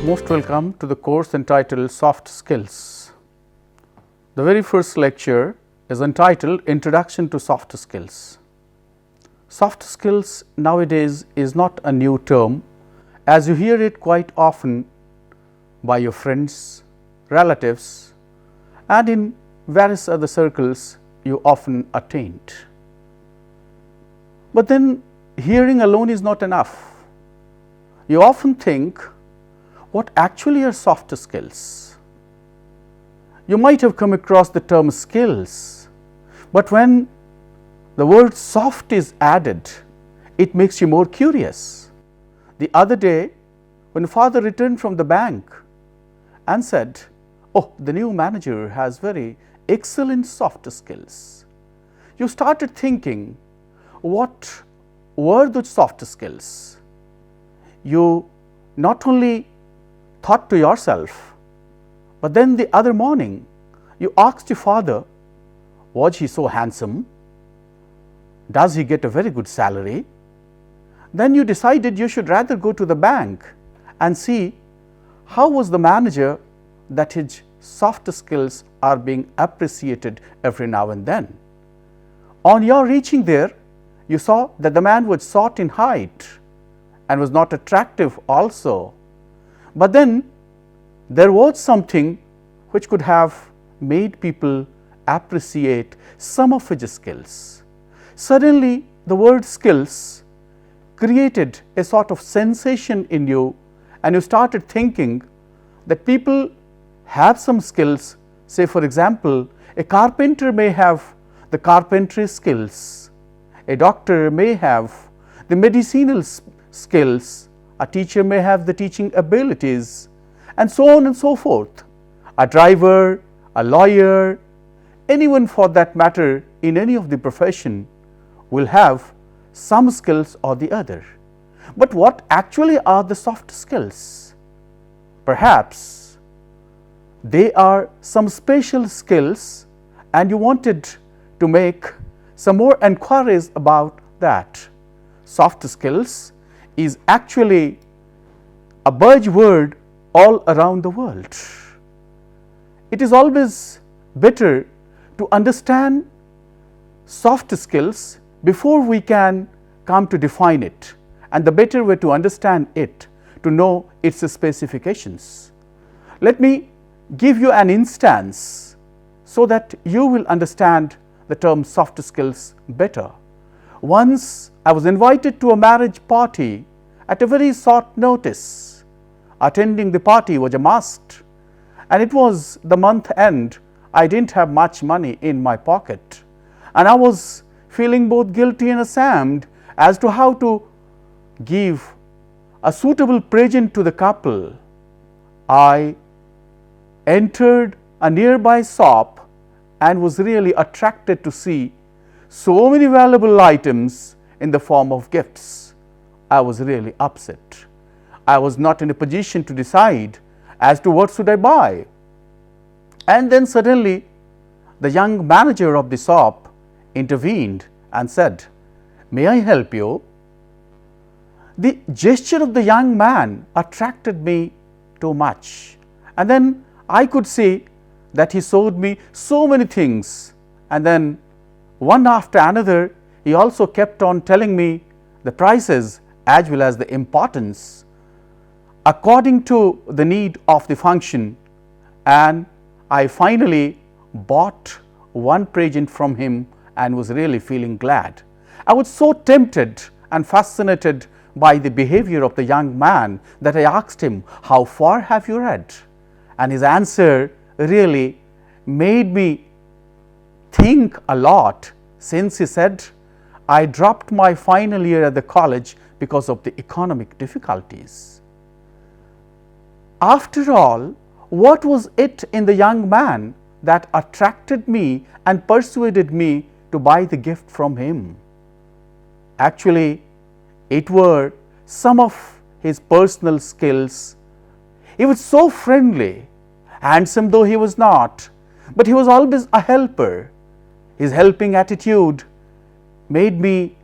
Most welcome to the course entitled Soft Skills. The very first lecture is entitled Introduction to Soft Skills. Soft skills nowadays is not a new term, as you hear it quite often by your friends, relatives, and in various other circles you often attained. But then hearing alone is not enough. You often think, what actually are soft skills? You might have come across the term skills, but when the word soft is added, it makes you more curious. The other day, when father returned from the bank and said, "Oh, the new manager has very excellent soft skills," you started thinking, what were those soft skills? You not only thought to yourself, but then the other morning you asked your father, was he so handsome? Does he get a very good salary? Then you decided you should rather go to the bank and see how was the manager that his soft skills are being appreciated every now and then. On your reaching there, you saw that the man was short in height and was not attractive also. But then there was something which could have made people appreciate some of his skills. Suddenly the word skills created a sort of sensation in you, and you started thinking that people have some skills. Say for example, a carpenter may have the carpentry skills, a doctor may have the medicinal skills, a teacher may have the teaching abilities, and so on and so forth. A driver, a lawyer, anyone for that matter in any of the profession will have some skills or the other. But what actually are the soft skills? Perhaps they are some special skills, and you wanted to make some more enquiries about that. Soft skills is actually a buzzword all around the world. It is always better to understand soft skills before we can come to define it, and the better way to understand it, to know its specifications. Let me give you an instance so that you will understand the term soft skills better. Once I was invited to a marriage party at a very short notice. Attending the party was a must, and it was the month end. I didn't have much money in my pocket, and I was feeling both guilty and ashamed as to how to give a suitable present to the couple. I entered a nearby shop and was really attracted to see so many valuable items in the form of gifts. I was really upset. I was not in a position to decide as to what should I buy. And then suddenly the young manager of the shop intervened and said, "May I help you?" The gesture of the young man attracted me too much, and then I could see that he showed me so many things, and then one after another he also kept on telling me the prices as well as the importance according to the need of the function, and I finally bought one present from him and was really feeling glad. I was so tempted and fascinated by the behavior of the young man that I asked him, "How far have you read?" And his answer really made me think a lot, since he said, "I dropped my final year at the college because of the economic difficulties." After all, what was it in the young man that attracted me and persuaded me to buy the gift from him? Actually, it were some of his personal skills. He was so friendly, handsome though he was not, but he was always a helper. His helping attitude made me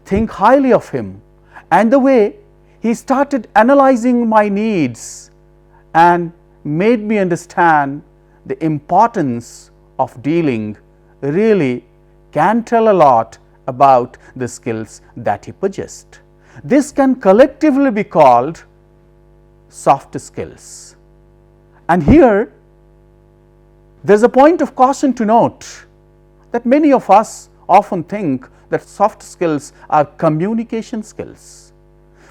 think highly of him, and the way he started analyzing my needs and made me understand the importance of dealing really can tell a lot about the skills that he possessed. This can collectively be called soft skills. And here there is a point of caution to note that many of us often think that soft skills are communication skills.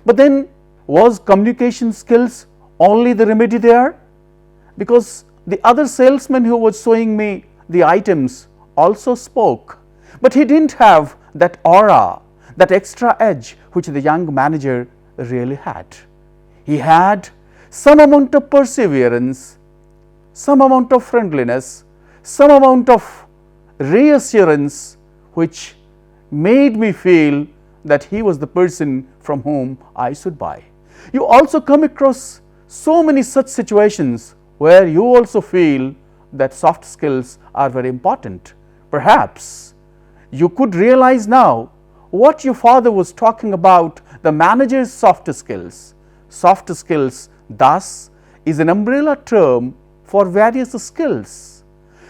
But then, was communication skills only the remedy there? Because the other salesman who was showing me the items also spoke, but he didn't have that aura, that extra edge which the young manager really had. He had some amount of perseverance, some amount of friendliness, some amount of reassurance which made me feel that he was the person from whom I should buy. You also come across so many such situations where you also feel that soft skills are very important. Perhaps you could realize now what your father was talking about, the manager's soft skills. Soft skills thus is an umbrella term for various skills.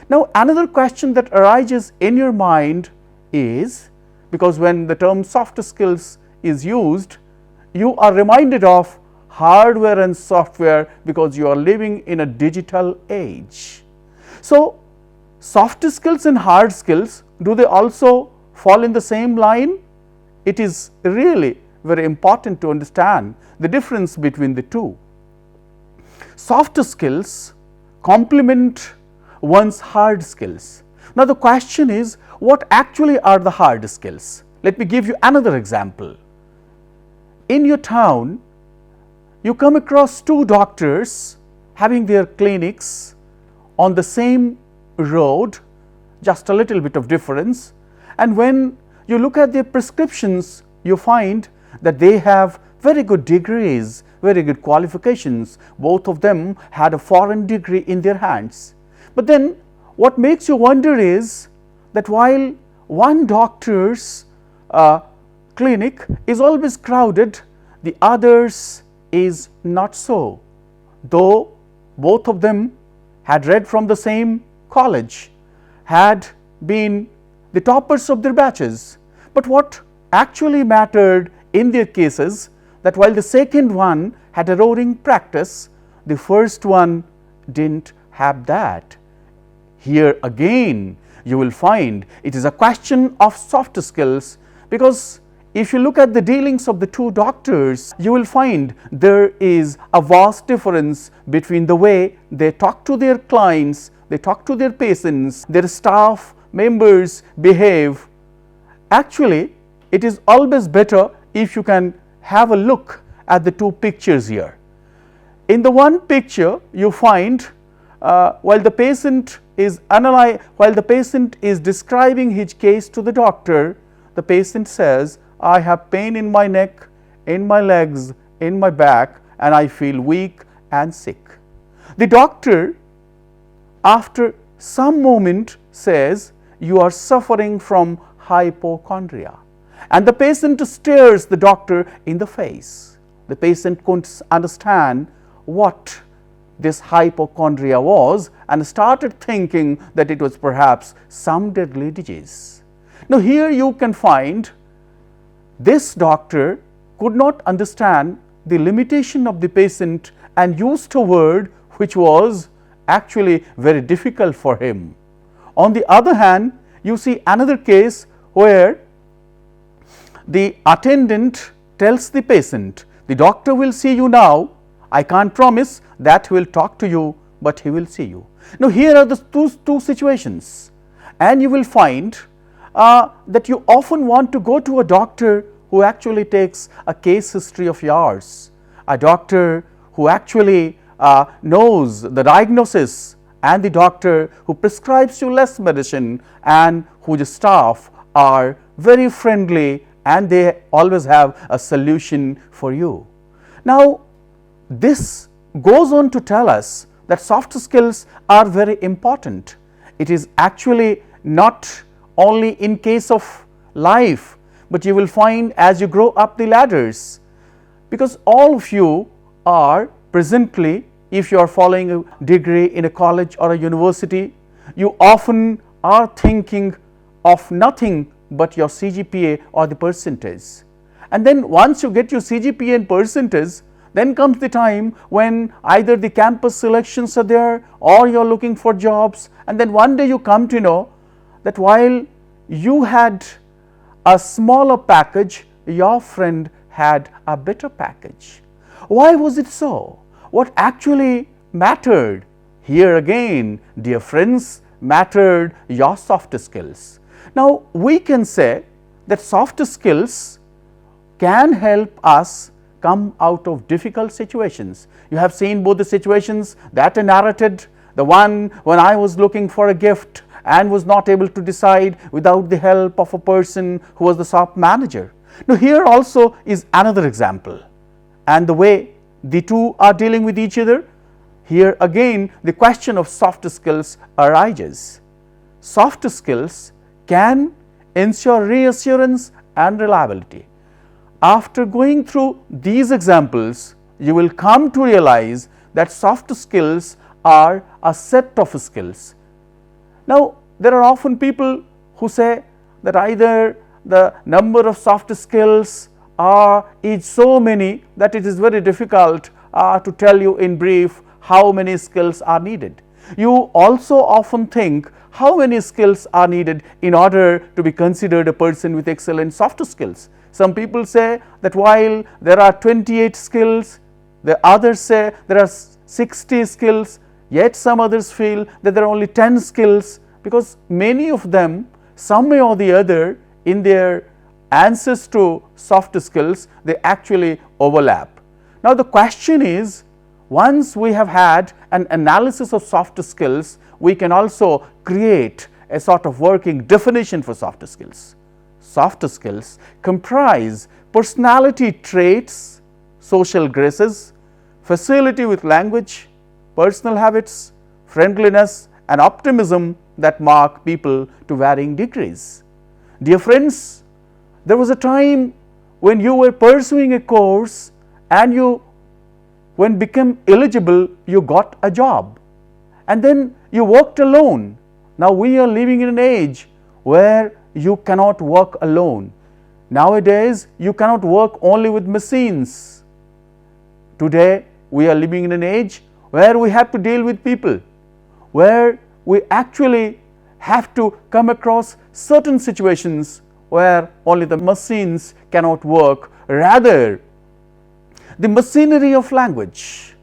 Now another question that arises in your mind is, because when the term soft skills is used, you are reminded of hardware and software because you are living in a digital age. So soft skills and hard skills, do they also fall in the same line? It is really very important to understand the difference between the two. Soft skills complement one's hard skills. Now the question is, what actually are the hard skills? Let me give you another example. In your town, you come across two doctors having their clinics on the same road, just a little bit of difference, and when you look at their prescriptions, you find that they have very good degrees, very good qualifications. Both of them had a foreign degree in their hands. But then what makes you wonder is that while one doctor's clinic is always crowded, the others is not so. Though both of them had read from the same college, had been the toppers of their batches. But what actually mattered in their cases, that while the second one had a roaring practice, the first one didn't have that. Here again you will find it is a question of soft skills, because if you look at the dealings of the two doctors, you will find there is a vast difference between the way they talk to their clients, they talk to their patients, their staff members behave. Actually, it is always better if you can have a look at the two pictures here. In the one picture, you find while the patient is describing his case to the doctor, the patient says, "I have pain in my neck, in my legs, in my back, and I feel weak and sick." The doctor, after some moment, says, "You are suffering from hypochondria." And the patient stares the doctor in the face. The patient couldn't understand what this hypochondria was and started thinking that it was perhaps some deadly disease. Now here you can find this doctor could not understand the limitation of the patient and used a word which was actually very difficult for him. On the other hand, you see another case where the attendant tells the patient, "The doctor will see you now. I can't promise that he will talk to you, but he will see you." Now here are the two situations, and you will find that you often want to go to a doctor who actually takes a case history of yours, a doctor who actually knows the diagnosis, and the doctor who prescribes you less medicine and whose staff are very friendly and they always have a solution for you. Now this goes on to tell us that soft skills are very important. It is actually not only in case of life, but you will find as you grow up the ladders, because all of you are presently if you are following a degree in a college or a university, you often are thinking of nothing but your CGPA or the percentage. And then once you get your CGPA and percentage, then comes the time when either the campus selections are there or you are looking for jobs, and then one day you come to know that while you had a smaller package, your friend had a better package. Why was it so? What actually mattered? Here again, dear friends, mattered your soft skills. Now, we can say that soft skills can help us come out of difficult situations. You have seen both the situations that are narrated, the one when I was looking for a gift and was not able to decide without the help of a person who was the shop manager. Now, here also is another example, and the way the two are dealing with each other, here again the question of soft skills arises. Soft skills can ensure reassurance and reliability. After going through these examples, you will come to realize that soft skills are a set of skills. Now, there are often people who say that either the number of soft skills is so many that it is very difficult to tell you in brief how many skills are needed. You also often think how many skills are needed in order to be considered a person with excellent soft skills. Some people say that while there are 28 skills, the others say there are 60 skills, yet some others feel that there are only 10 skills, because many of them, some way or the other, in their answers to soft skills, they actually overlap. Now, the question is, once we have had an analysis of soft skills, we can also create a sort of working definition for soft skills. Soft skills comprise personality traits, social graces, facility with language, personal habits, friendliness and optimism that mark people to varying degrees. Dear friends, there was a time when you were pursuing a course and when became eligible, you got a job, and then you worked alone. Now, we are living in an age where you cannot work alone. Nowadays, you cannot work only with machines. Today, we are living in an age where we have to deal with people, where we actually have to come across certain situations where only the machines cannot work. Rather, the machinery of language,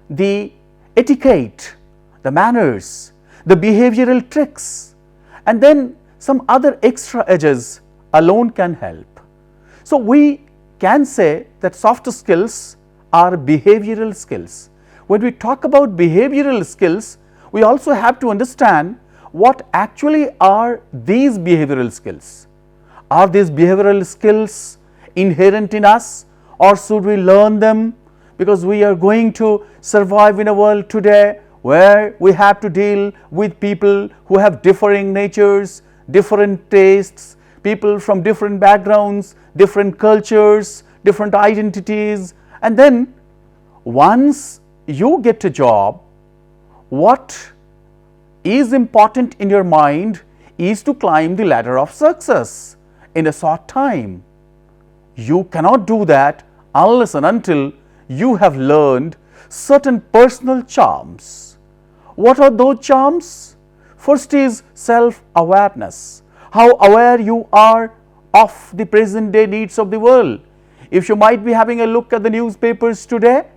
the etiquette, the manners, the behavioral tricks, and then some other extra edges alone can help. So, we can say that soft skills are behavioral skills. When we talk about behavioral skills, we also have to understand what actually are these behavioral skills. Are these behavioral skills inherent in us, or should we learn them? Because we are going to survive in a world today where we have to deal with people who have differing natures, different tastes, people from different backgrounds, different cultures, different identities. And then once you get a job, what is important in your mind is to climb the ladder of success in a short time. You cannot do that unless and until you have learned certain personal charms. What are those charms? First is self-awareness. How aware you are of the present day needs of the world. If you might be having a look at the newspapers today,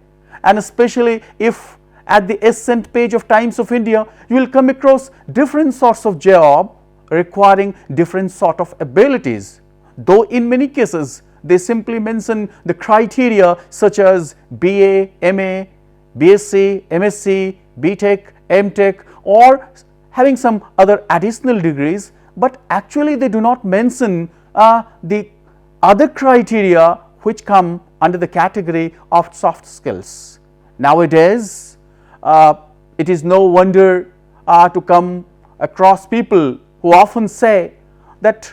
and especially if at the ascent page of Times of India, you will come across different sorts of job requiring different sort of abilities. Though in many cases, they simply mention the criteria such as BA, MA, BSc, MSc, BTech, MTech, or having some other additional degrees, but actually they do not mention the other criteria which come under the category of soft skills. Nowadays, it is no wonder to come across people who often say that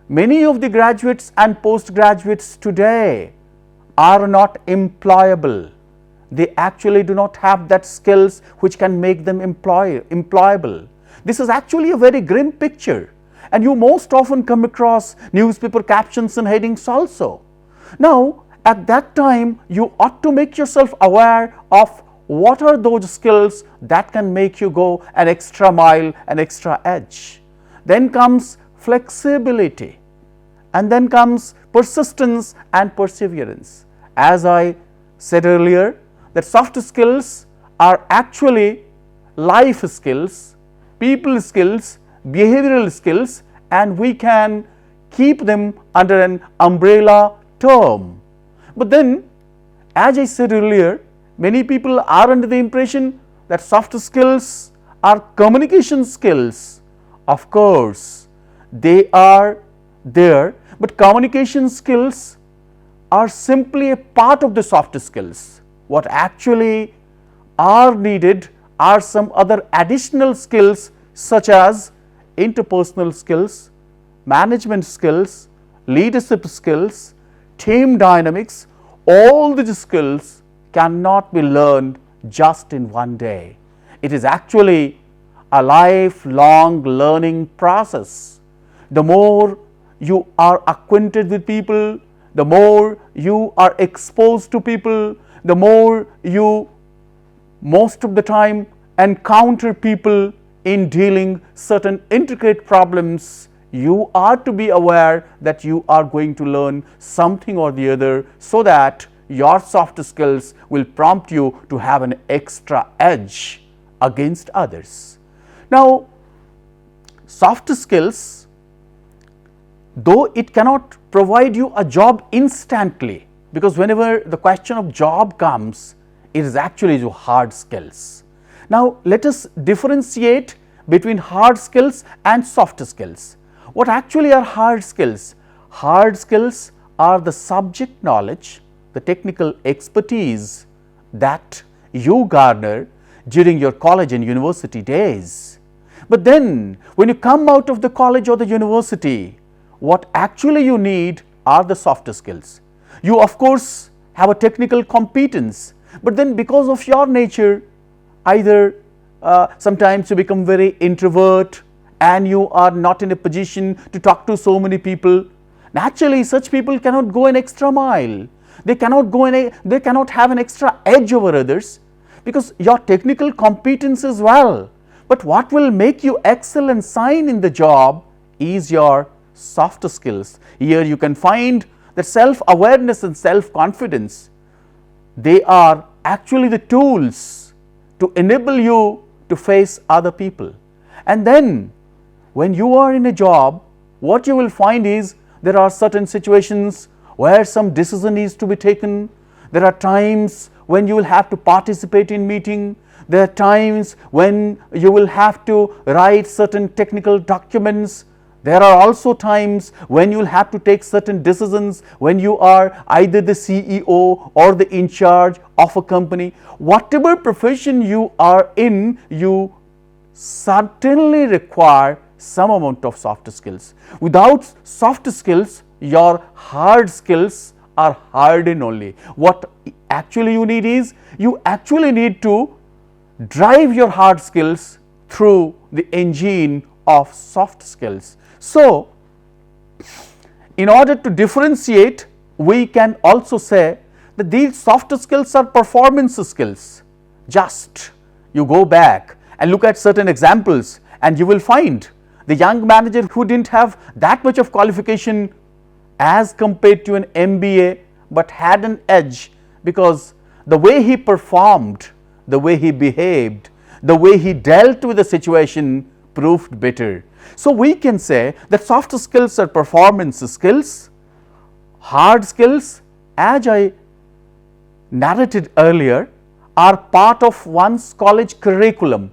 many of the graduates and postgraduates today are not employable. they actually do not have that skills which can make them employable. This is actually a very grim picture, and you most often come across newspaper captions and headings also. Now, at that time, you ought to make yourself aware of what are those skills that can make you go an extra mile, an extra edge. Then comes flexibility, and then comes persistence and perseverance. As I said earlier, that soft skills are actually life skills, people skills, behavioral skills, and we can keep them under an umbrella term. But then, as I said earlier, many people are under the impression that soft skills are communication skills. Of course, they are there, but communication skills are simply a part of the soft skills. What actually are needed are some other additional skills such as interpersonal skills, management skills, leadership skills, team dynamics. All these skills cannot be learned just in one day. It is actually a lifelong learning process. The more you are acquainted with people, the more you are exposed to people, the more you most of the time encounter people in dealing certain intricate problems, you are to be aware that you are going to learn something or the other, so that your soft skills will prompt you to have an extra edge against others. Now, soft skills, though it cannot provide you a job instantly, because whenever the question of job comes, it is actually your hard skills. Now, let us differentiate between hard skills and soft skills. What actually are hard skills? Hard skills are the subject knowledge, the technical expertise that you garner during your college and university days. But then, when you come out of the college or the university, what actually you need are the soft skills. You of course have a technical competence, but then because of your nature, either sometimes you become very introvert and you are not in a position to talk to so many people. Naturally, such people cannot go an extra mile. They cannot have an extra edge over others, because your technical competence is well. But what will make you excel and shine in the job is your soft skills. Here you can find that self-awareness and self-confidence. They are actually the tools to enable you to face other people. And then when you are in a job, what you will find is there are certain situations where some decision is to be taken. There are times when you will have to participate in meeting. There are times when you will have to write certain technical documents. There are also times when you will have to take certain decisions when you are either the CEO or the in charge of a company. Whatever profession you are in, you certainly require some amount of soft skills. Without soft skills, your hard skills are hardened only. What actually you need is, you actually need to drive your hard skills through the engine of soft skills. So, in order to differentiate, we can also say that these soft skills are performance skills. Just you go back and look at certain examples and you will find the young manager who didn't have that much of qualification as compared to an MBA, but had an edge because the way he performed, the way he behaved, the way he dealt with the situation proved better. So, we can say that soft skills are performance skills. Hard skills, as I narrated earlier, are part of one's college curriculum.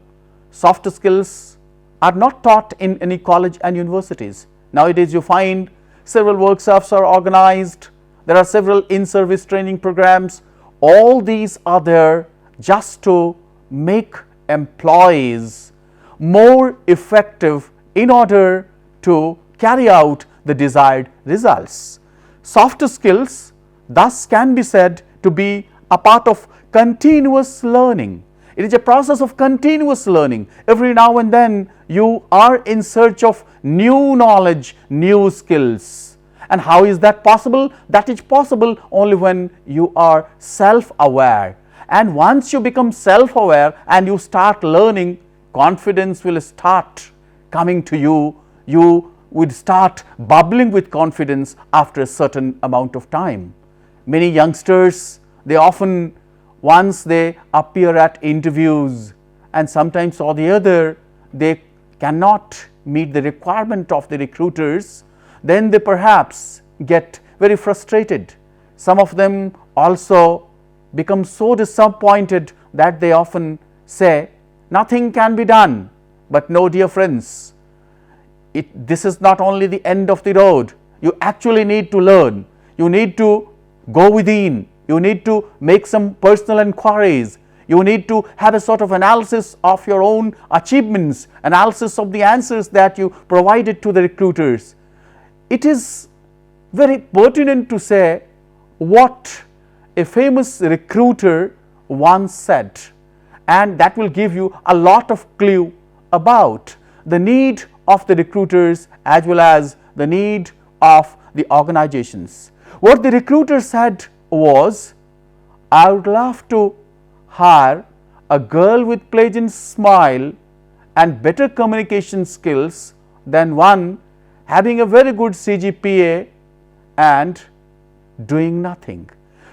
Soft skills are not taught in any college and universities. Nowadays, you find several workshops are organized, there are several in-service training programs. All these are there just to make employees more effective in order to carry out the desired results. Soft skills thus can be said to be a part of continuous learning. It is a process of continuous learning. Every now and then you are in search of new knowledge, new skills. And how is that possible? That is possible only when you are self-aware. And once you become self-aware and you start learning, confidence will start coming to you. You would start bubbling with confidence after a certain amount of time. Many youngsters, they often, once they appear at interviews and sometimes or the other, they cannot meet the requirement of the recruiters, then they perhaps get very frustrated. Some of them also become so disappointed that they often say, nothing can be done. But no, dear friends, this is not only the end of the road. You actually need to learn. You need to go within. You need to make some personal inquiries. You need to have a sort of analysis of your own achievements, analysis of the answers that you provided to the recruiters. It is very pertinent to say what a famous recruiter once said, and that will give you a lot of clue about the need of the recruiters as well as the need of the organizations. What the recruiter said was, I would love to hire a girl with pleasant smile and better communication skills than one having a very good CGPA and doing nothing.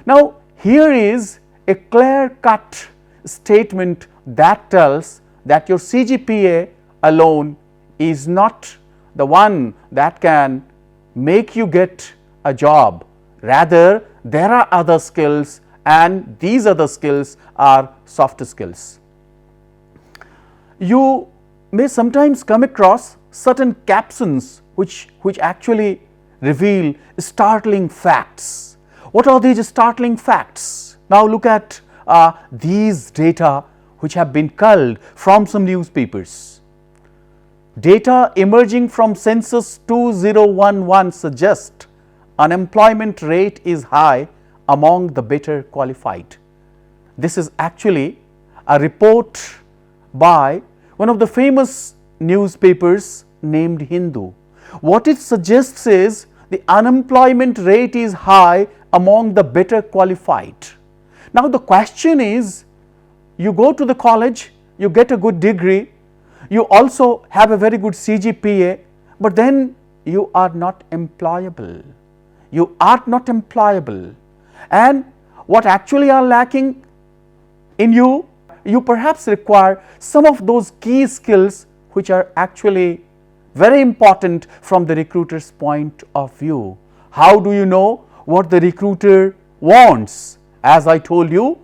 Now, here is a clear-cut statement that tells that your CGPA alone is not the one that can make you get a job. Rather, there are other skills, and these other skills are soft skills. You may sometimes come across certain captions which actually reveal startling facts. What are these startling facts? Now look at these data which have been culled from some newspapers. Data emerging from census 2011 suggest unemployment rate is high among the better qualified. This is actually a report by one of the famous newspapers named Hindu. What it suggests is the unemployment rate is high among the better qualified. Now the question is, you go to the college, you get a good degree, you also have a very good CGPA, but then you are not employable. You are not employable. And what actually are lacking in you, you perhaps require some of those key skills which are actually very important from the recruiter's point of view. How do you know what the recruiter wants? As I told you,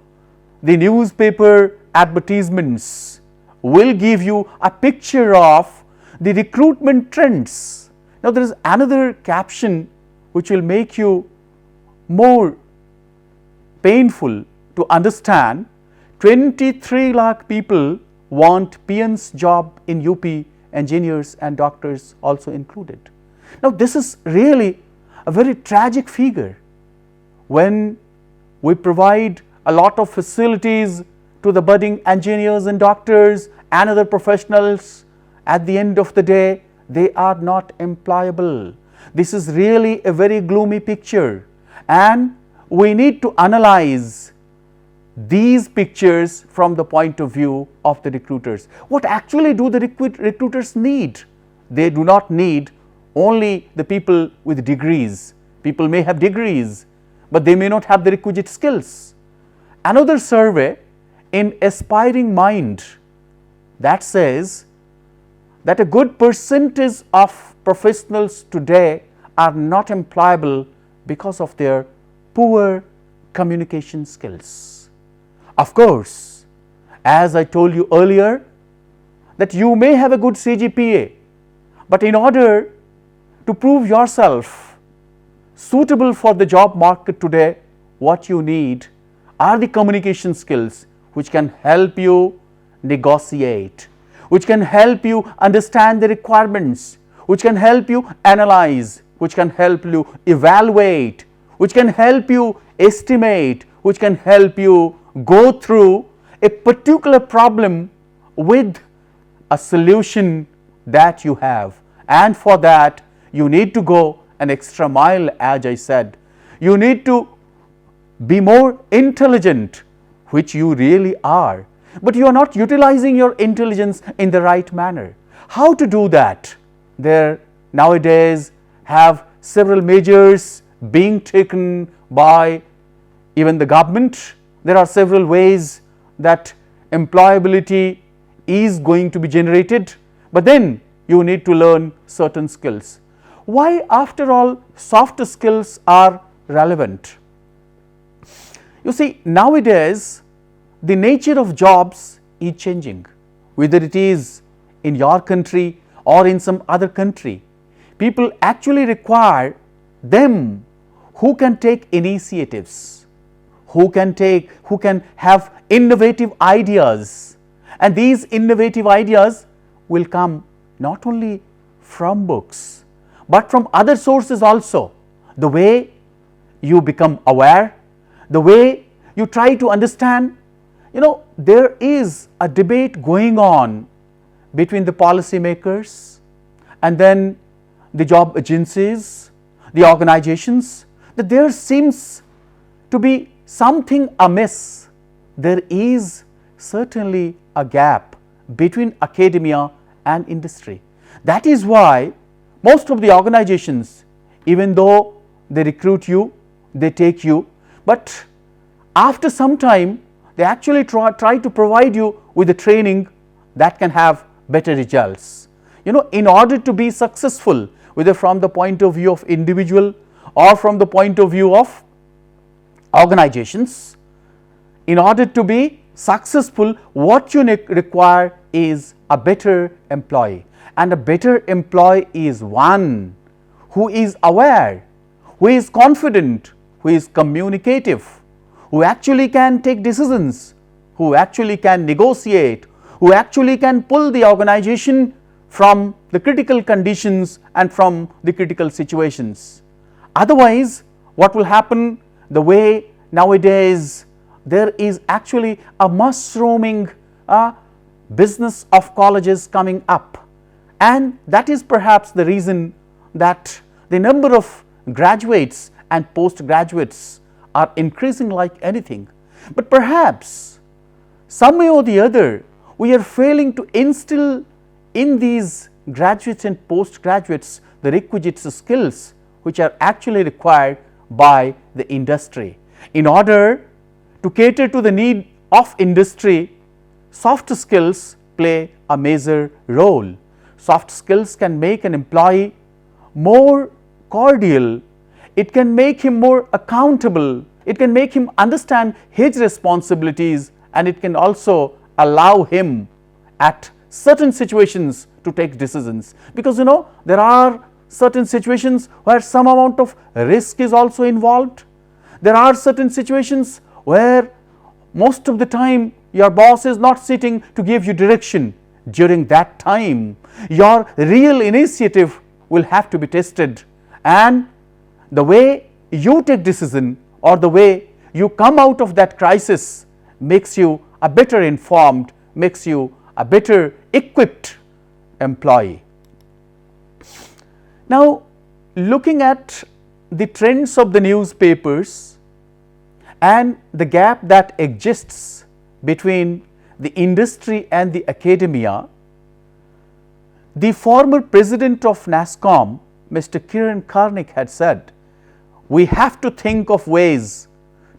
the newspaper advertisements will give you a picture of the recruitment trends. Now there is another caption which will make you more painful to understand. 23 lakh people want PN's job in UP, engineers and doctors also included. Now this is really a very tragic figure. When we provide a lot of facilities to the budding engineers and doctors and other professionals, at the end of the day they are not employable. This is really a very gloomy picture, and we need to analyze these pictures from the point of view of the recruiters. What actually do the recruiters need? They do not need only the people with degrees. People may have degrees, but they may not have the requisite skills. Another survey in Aspiring Mind that says that a good percentage of professionals today are not employable because of their poor communication skills. Of course, as I told you earlier, that you may have a good CGPA, but in order to prove yourself suitable for the job market today, what you need are the communication skills which can help you negotiate, which can help you understand the requirements, which can help you analyze, which can help you evaluate, which can help you estimate, which can help you go through a particular problem with a solution that you have. And for that, you need to go an extra mile, as I said. You need to be more intelligent, which you really are, but you are not utilizing your intelligence in the right manner. How to do that? There nowadays have several measures being taken by even the government. There are several ways that employability is going to be generated, but then you need to learn certain skills. Why, after all, soft skills are relevant? You see, nowadays the nature of jobs is changing, whether it is in your country or in some other country. People actually require them who can take initiatives, who can have innovative ideas, and these innovative ideas will come not only from books but from other sources also. The way you become aware, the way you try to understand. There is a debate going on between the policymakers and then the job agencies, the organizations, that there seems to be something amiss. There is certainly a gap between academia and industry. That is why most of the organizations, even though they recruit you, they take you, but after some time they actually try to provide you with the training that can have better results. In order to be successful, whether from the point of view of individual or from the point of view of organizations, in order to be successful, what you require is a better employee. And a better employee is one who is aware, who is confident, who is communicative, who actually can take decisions, who actually can negotiate, who actually can pull the organization from the critical conditions and from the critical situations. Otherwise, what will happen? The way nowadays there is actually a mushrooming business of colleges coming up, and that is perhaps the reason that the number of graduates and postgraduates are increasing like anything. But perhaps some way or the other we are failing to instill in these graduates and postgraduates the requisite skills which are actually required by the industry. In order to cater to the need of industry, soft skills play a major role. Soft skills can make an employee more cordial, it can make him more accountable, it can make him understand his responsibilities, and it can also allow him at certain situations to take decisions, because there are certain situations where some amount of risk is also involved. There are certain situations where most of the time your boss is not sitting to give you direction. During that time, your real initiative will have to be tested, and the way you take decision or the way you come out of that crisis makes you a better informed, makes you a better equipped employee. Now, looking at the trends of the newspapers and the gap that exists between the industry and the academia, the former president of NASSCOM, Mr. Kiran Karnik, had said, we have to think of ways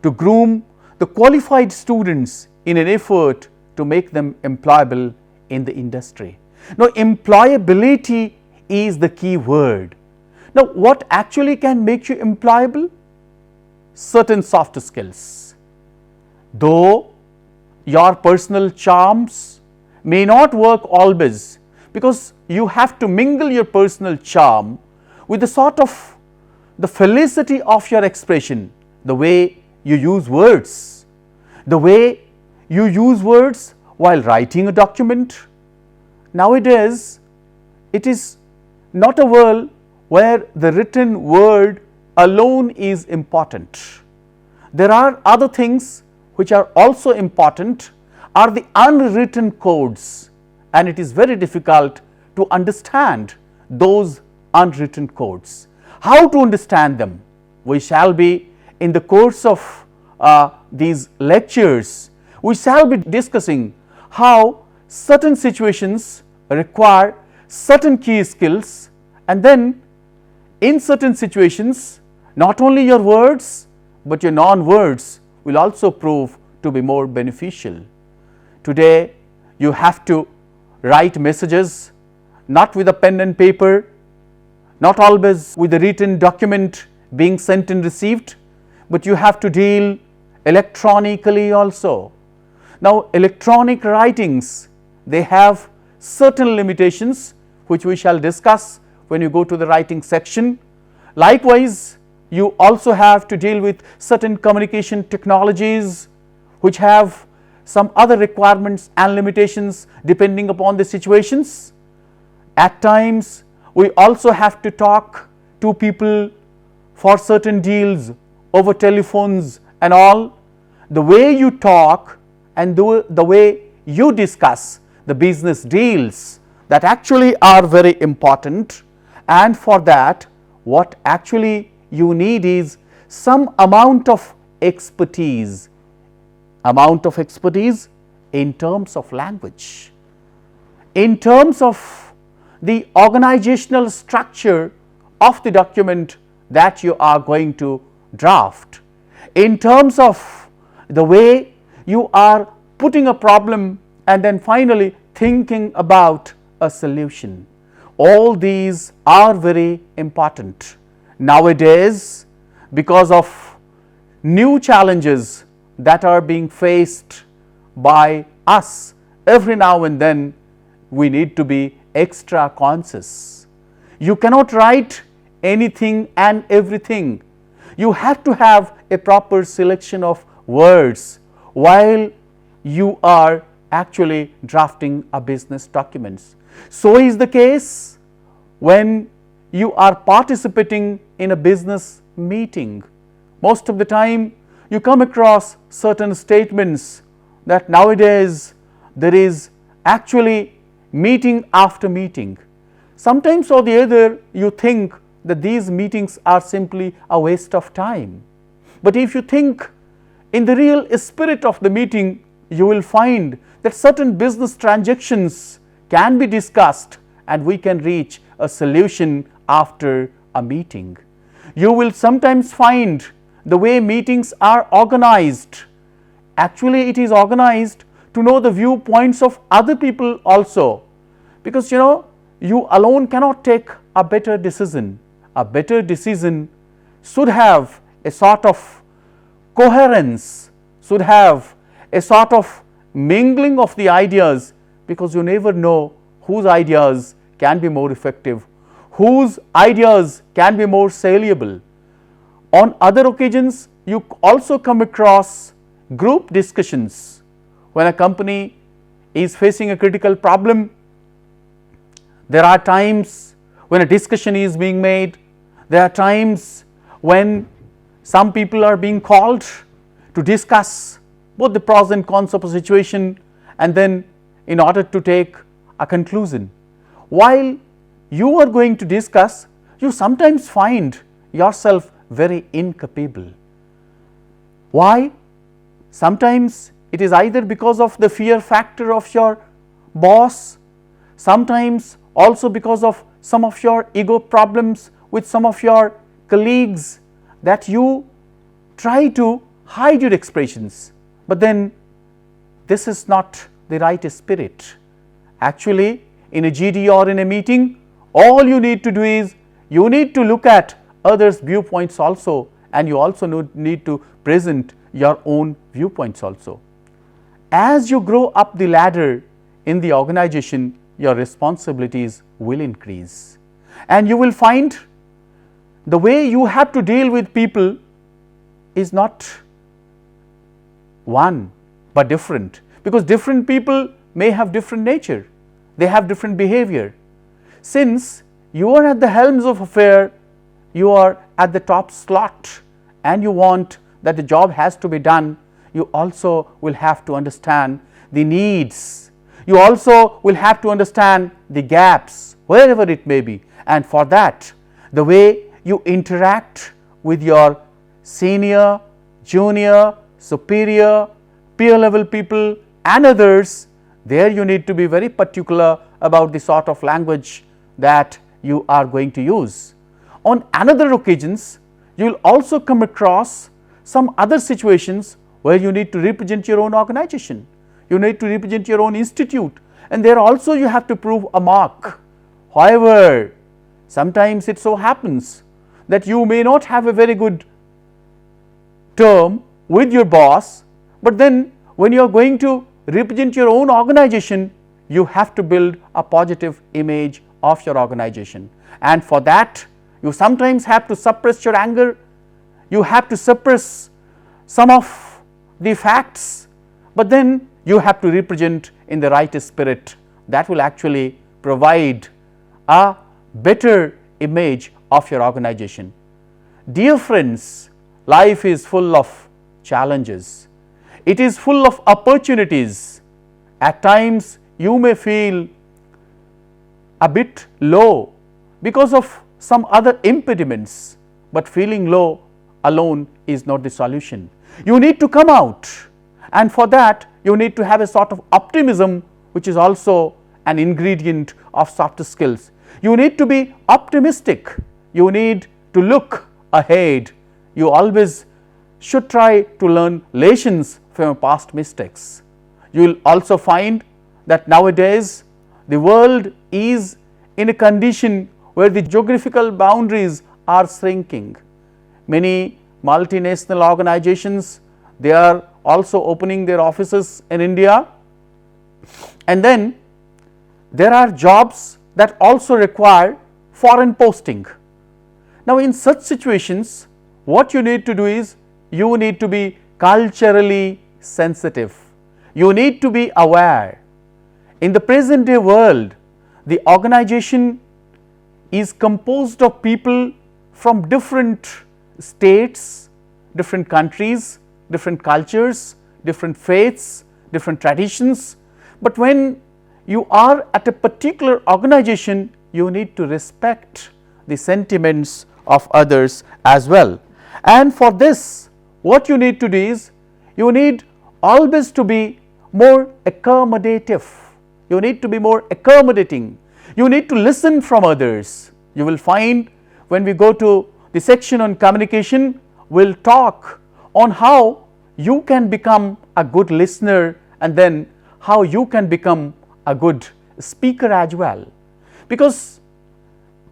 to groom the qualified students in an effort to make them employable in the industry. Now, employability is the key word. Now, what actually can make you employable? Certain soft skills. Though your personal charms may not work always, because you have to mingle your personal charm with the sort of the felicity of your expression, the way you use words, the way you use words while writing a document. Nowadays, it is not a world where the written word alone is important. There are other things which are also important, are the unwritten codes, and it is very difficult to understand those unwritten codes. How to understand them? We shall be, in the course of these lectures, we shall be discussing how certain situations require certain key skills, and then in certain situations not only your words but your non-words will also prove to be more beneficial. Today you have to write messages not with a pen and paper, not always with a written document being sent and received, but you have to deal electronically also. Now electronic writings, they have certain limitations which we shall discuss when you go to the writing section. Likewise, you also have to deal with certain communication technologies which have some other requirements and limitations depending upon the situations. At times we also have to talk to people for certain deals over telephones and all. The way you talk and the way you discuss the business deals, that actually are very important, and for that what actually you need is some amount of expertise in terms of language, in terms of the organizational structure of the document that you are going to draft, in terms of the way you are putting a problem and then finally thinking about a solution. All these are very important. Nowadays, because of new challenges that are being faced by us, every now and then we need to be extra conscious. You cannot write anything and everything. You have to have a proper selection of words while you are actually drafting a business documents. So is the case when you are participating in a business meeting. Most of the time you come across certain statements that nowadays there is actually meeting after meeting. Sometimes or the other you think that these meetings are simply a waste of time. But if you think in the real spirit of the meeting, you will find that certain business transactions can be discussed and we can reach a solution after a meeting. You will sometimes find the way meetings are organized, actually it is organized to know the viewpoints of other people also, because you alone cannot take a better decision. A better decision should have a sort of coherence, should have a sort of mingling of the ideas, because you never know whose ideas can be more effective, whose ideas can be more saleable. On other occasions you also come across group discussions. When a company is facing a critical problem, there are times when a discussion is being made, there are times when some people are being called to discuss both the pros and cons of a situation, and then in order to take a conclusion. While you are going to discuss, you sometimes find yourself very incapable. Why? Sometimes it is either because of the fear factor of your boss, sometimes also because of some of your ego problems with some of your colleagues, that you try to hide your expressions, but then this is not the right spirit. Actually, in a GD or in a meeting, all you need to do is you need to look at others' viewpoints also, and you also need to present your own viewpoints also. As you grow up the ladder in the organization, your responsibilities will increase, and you will find the way you have to deal with people is not one but different, because different people may have different nature, they have different behavior. Since you are at the helms of affair, you are at the top slot and you want that the job has to be done, you also will have to understand the needs. You also will have to understand the gaps, wherever it may be, and for that, the way you interact with your senior, junior, superior, peer level people and others, there you need to be very particular about the sort of language that you are going to use. On another occasions, you will also come across some other situations where you need to represent your own organization, you need to represent your own institute, and there also you have to prove a mark. However, sometimes it so happens that you may not have a very good term with your boss, but then when you are going to represent your own organization, you have to build a positive image of your organization, and for that you sometimes have to suppress your anger, you have to suppress some of the facts, but then you have to represent in the right spirit that will actually provide a better image of your organization. Dear friends, life is full of challenges, it is full of opportunities. At times you may feel a bit low because of some other impediments, but feeling low alone is not the solution. You need to come out, and for that you need to have a sort of optimism, which is also an ingredient of soft skills. You need to be optimistic, you need to look ahead, you always should try to learn lessons from past mistakes. You will also find that nowadays the world is in a condition where the geographical boundaries are shrinking. Many multinational organizations, they are also opening their offices in India, and then there are jobs that also require foreign posting. Now, in such situations, what you need to do is you need to be culturally sensitive, you need to be aware. In the present day world, the organization is composed of people from different states, different countries, different cultures, different faiths, different traditions, but when you are at a particular organization, you need to respect the sentiments of others as well. And for this, what you need to do is you need always to be more accommodative, you need to be more accommodating, you need to listen from others. You will find when we go to the section on communication, we will talk on how you can become a good listener, and then how you can become a good speaker as well. Because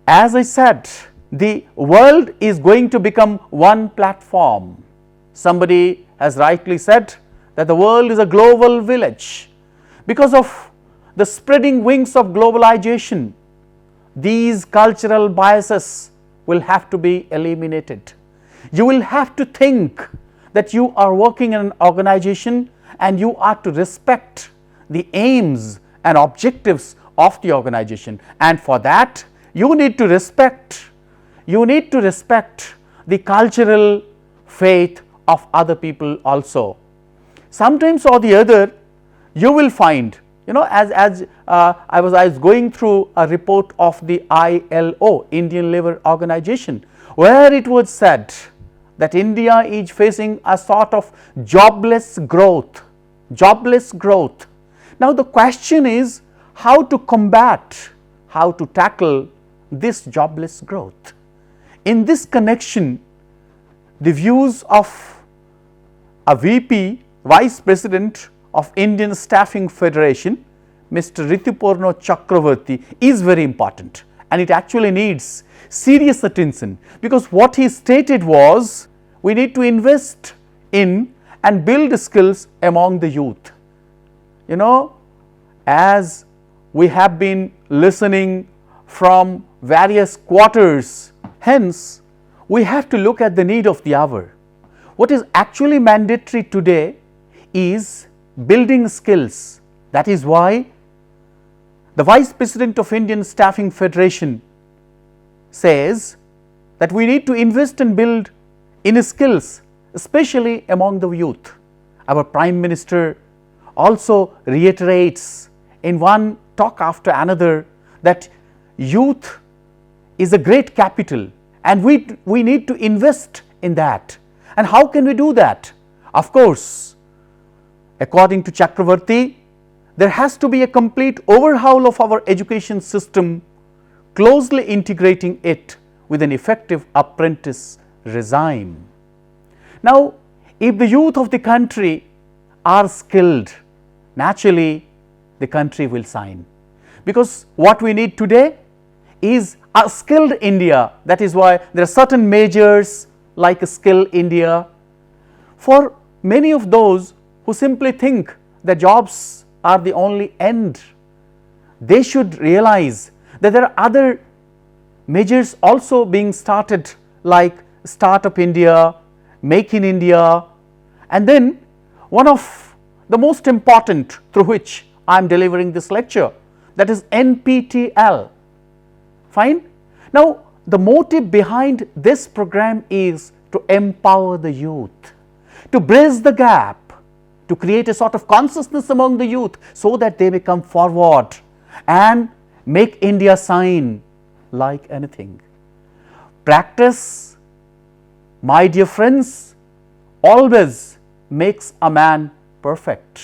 as I said, the world is going to become one platform. Somebody has rightly said that the world is a global village. Because of the spreading wings of globalization, these cultural biases will have to be eliminated. You will have to think that you are working in an organization and you are to respect the aims and objectives of the organization, and for that you need to respect the cultural faith of other people also. Sometimes or the other you will find, as I was going through a report of the ILO, Indian Labour Organization, where it was said that India is facing a sort of jobless growth. Now the question is how to combat, how to tackle this jobless growth. In this connection, the views of a VP, Vice President of Indian Staffing Federation, Mr. Rituparno Chakravarti, is very important, and it actually needs serious attention, because what he stated was we need to invest in and build skills among the youth. As we have been listening from various quarters, hence we have to look at the need of the hour. What is actually mandatory today is building skills. That is why the Vice President of Indian Staffing Federation says that we need to invest and build in skills especially among the youth. Our Prime Minister also reiterates in one talk after another that youth is a great capital and we need to invest in that. And how can we do that? Of course, according to Chakravarti, there has to be a complete overhaul of our education system, closely integrating it with an effective apprentice regime. Now, if the youth of the country are skilled, naturally the country will shine, because what we need today is a skilled India. That is why there are certain measures like Skill India. For many of those who simply think that jobs are the only end, they should realize that there are other measures also being started, like Startup India, Make in India, and then one of the most important through which I am delivering this lecture, that is NPTL. Fine. Now, the motive behind this program is to empower the youth, to bridge the gap, to create a sort of consciousness among the youth so that they may come forward and make India shine like anything. Practice, my dear friends, always makes a man perfect.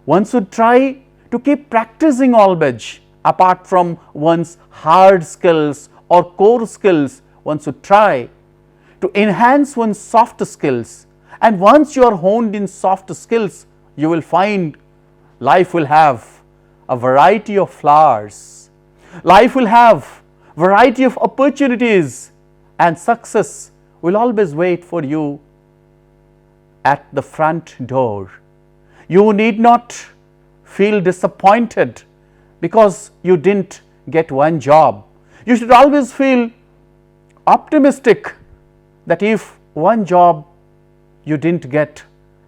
One should try to keep practicing always. Apart from one's hard skills or core skills, one should try to enhance one's soft skills. And once you are honed in soft skills, you will find life will have a variety of flowers. Life will have variety of opportunities, and success will always wait for you at the front door. You need not feel disappointed because you didn't get one job. You should always feel optimistic that if one job you didn't get,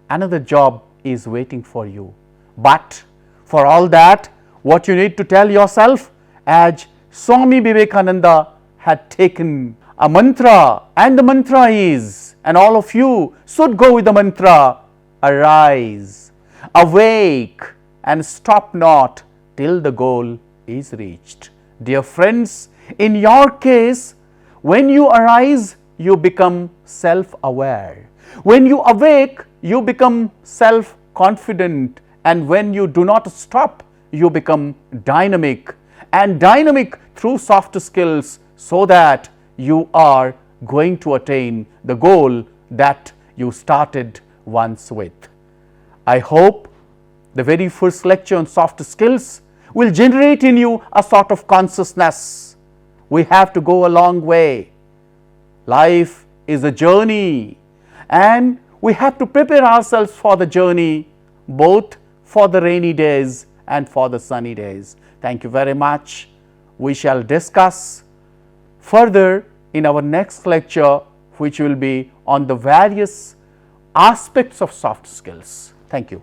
another job is waiting for you. But for all that, what you need to tell yourself, as Swami Vivekananda had taken a mantra, and the mantra is, and all of you should go with the mantra, arise, awake, and stop not till the goal is reached. Dear friends, in your case, when you arise, you become self-aware. When you awake, you become self-confident. And when you do not stop, you become dynamic. And dynamic through soft skills, so that you are going to attain the goal that you started once with. I hope the very first lecture on soft skills will generate in you a sort of consciousness. We have to go a long way. Life is a journey, and we have to prepare ourselves for the journey, both for the rainy days and for the sunny days. Thank you very much. We shall discuss further in our next lecture, which will be on the various aspects of soft skills. Thank you.